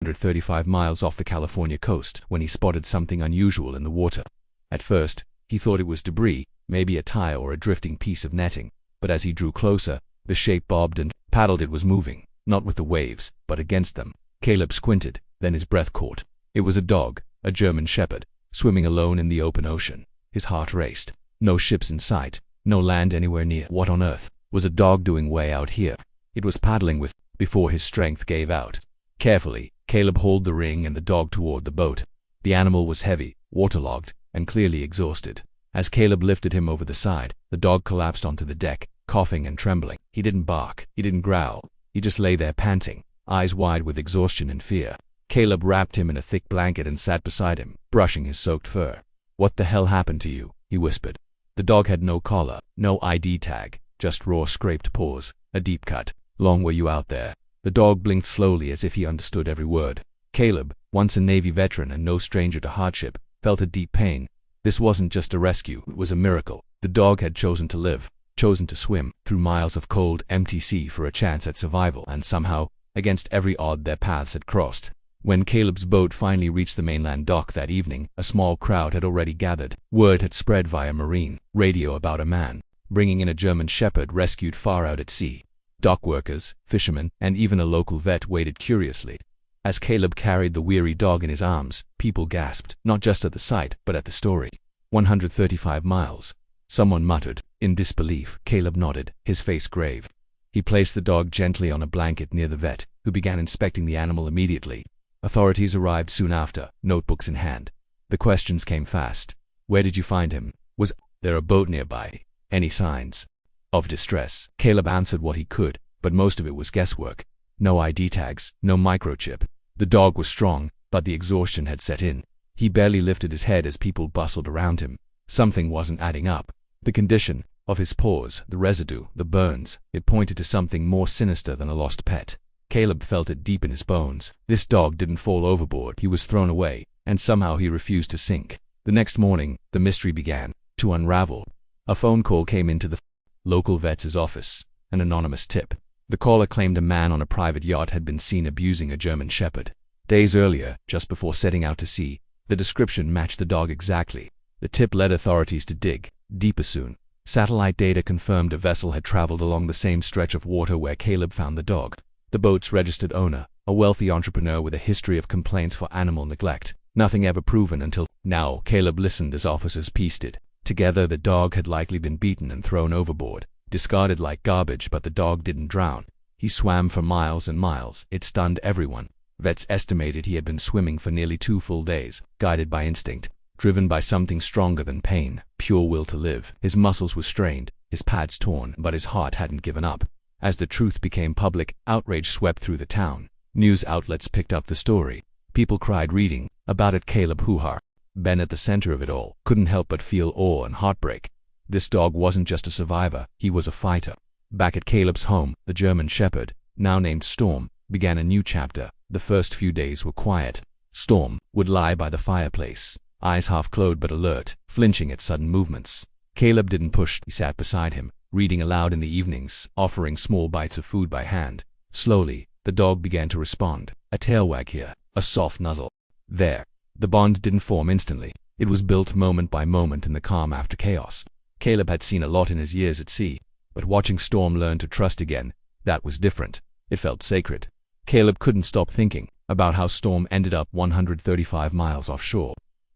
135 miles off the California coast when he spotted something unusual in the water. At first, he thought it was debris, maybe a tire or a drifting piece of netting, but as he drew closer, the shape bobbed and paddled. It was moving, not with the waves, but against them. Caleb squinted, then his breath caught. It was a dog, a German shepherd, swimming alone in the open ocean. His heart raced. No ships in sight, no land anywhere near. What on earth was a dog doing way out here? It was paddling with, before his strength gave out. Carefully, Caleb hauled the ring and the dog toward the boat. The animal was heavy, waterlogged, and clearly exhausted. As Caleb lifted him over the side, the dog collapsed onto the deck, coughing and trembling. He didn't bark, he didn't growl, he just lay there panting, eyes wide with exhaustion and fear. Caleb wrapped him in a thick blanket and sat beside him, brushing his soaked fur. "What the hell happened to you?" he whispered. The dog had no collar, no ID tag, just raw scraped paws, a deep cut. "Long were you out there?" The dog blinked slowly as if he understood every word. Caleb, once a Navy veteran and no stranger to hardship, felt a deep pain. This wasn't just a rescue, it was a miracle. The dog had chosen to live, chosen to swim through miles of cold, empty sea for a chance at survival, and somehow, against every odd, their paths had crossed. When Caleb's boat finally reached the mainland dock that evening, a small crowd had already gathered. Word had spread via marine radio about a man bringing in a German shepherd rescued far out at sea. Dock workers, fishermen, and even a local vet waited curiously. As Caleb carried the weary dog in his arms, people gasped, not just at the sight, but at the story. 135 miles. Someone muttered. In disbelief, Caleb nodded, his face grave. He placed the dog gently on a blanket near the vet, who began inspecting the animal immediately. Authorities arrived soon after, notebooks in hand. The questions came fast. Where did you find him? Was there a boat nearby? Any signs of distress? Caleb answered what he could, but most of it was guesswork. No ID tags, no microchip. The dog was strong, but the exhaustion had set in. He barely lifted his head as people bustled around him. Something wasn't adding up. The condition of his paws, the residue, the burns, it pointed to something more sinister than a lost pet. Caleb felt it deep in his bones. This dog didn't fall overboard, he was thrown away, and somehow he refused to sink. The next morning, the mystery began to unravel. A phone call came into the local vet's office, an anonymous tip. The caller claimed a man on a private yacht had been seen abusing a German shepherd. Days earlier, just before setting out to sea, the description matched the dog exactly. The tip led authorities to dig deeper soon. Satellite data confirmed a vessel had traveled along the same stretch of water where Caleb found the dog. The boat's registered owner, a wealthy entrepreneur with a history of complaints for animal neglect. Nothing ever proven until now. Caleb listened as officers pieced it together. The dog had likely been beaten and thrown overboard, discarded like garbage, but the dog didn't drown. He swam for miles and miles. It stunned everyone. Vets estimated he had been swimming for nearly 2 full days, guided by instinct, driven by something stronger than pain, pure will to live. His muscles were strained, his pads torn, but his heart hadn't given up. As the truth became public, outrage swept through the town. News outlets picked up the story. People cried reading about it. Caleb, hoo-ha, Ben at the center of it all, couldn't help but feel awe and heartbreak. This dog wasn't just a survivor, he was a fighter. Back at Caleb's home, the German shepherd, now named Storm, began a new chapter. The first few days were quiet. Storm would lie by the fireplace, eyes half closed but alert, flinching at sudden movements. Caleb didn't push, he sat beside him, reading aloud in the evenings, offering small bites of food by hand. Slowly, the dog began to respond. A tail wag here, a soft nuzzle there. The bond didn't form instantly. It was built moment by moment in the calm after chaos. Caleb had seen a lot in his years at sea, but watching Storm learn to trust again, that was different. It felt sacred. Caleb couldn't stop thinking about how Storm ended up 135 miles offshore.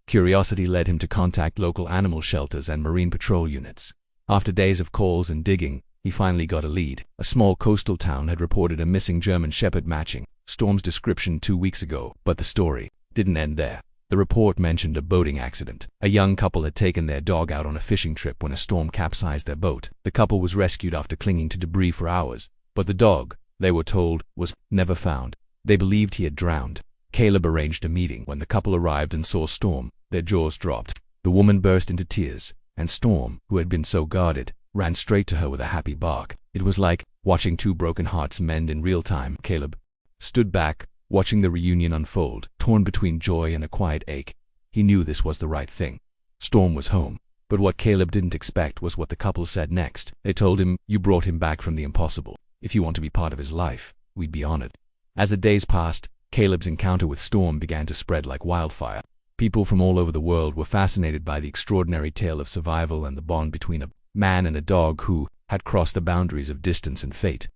Curiosity led him to contact local animal shelters and marine patrol units. After days of calls and digging, he finally got a lead. A small coastal town had reported a missing German shepherd matching Storm's description 2 weeks ago, but the story didn't end there. The report mentioned a boating accident. A young couple had taken their dog out on a fishing trip when a storm capsized their boat. The couple was rescued after clinging to debris for hours, but the dog, they were told, was never found. They believed he had drowned. Caleb arranged a meeting. When the couple arrived and saw Storm, their jaws dropped. The woman burst into tears, and Storm, who had been so guarded, ran straight to her with a happy bark. It was like watching 2 broken hearts mend in real time. Caleb stood back, watching the reunion unfold, torn between joy and a quiet ache. He knew this was the right thing. Storm was home. But what Caleb didn't expect was what the couple said next. They told him, "You brought him back from the impossible. If you want to be part of his life, we'd be honored." As the days passed, Caleb's encounter with Storm began to spread like wildfire. People from all over the world were fascinated by the extraordinary tale of survival and the bond between a man and a dog who had crossed the boundaries of distance and fate.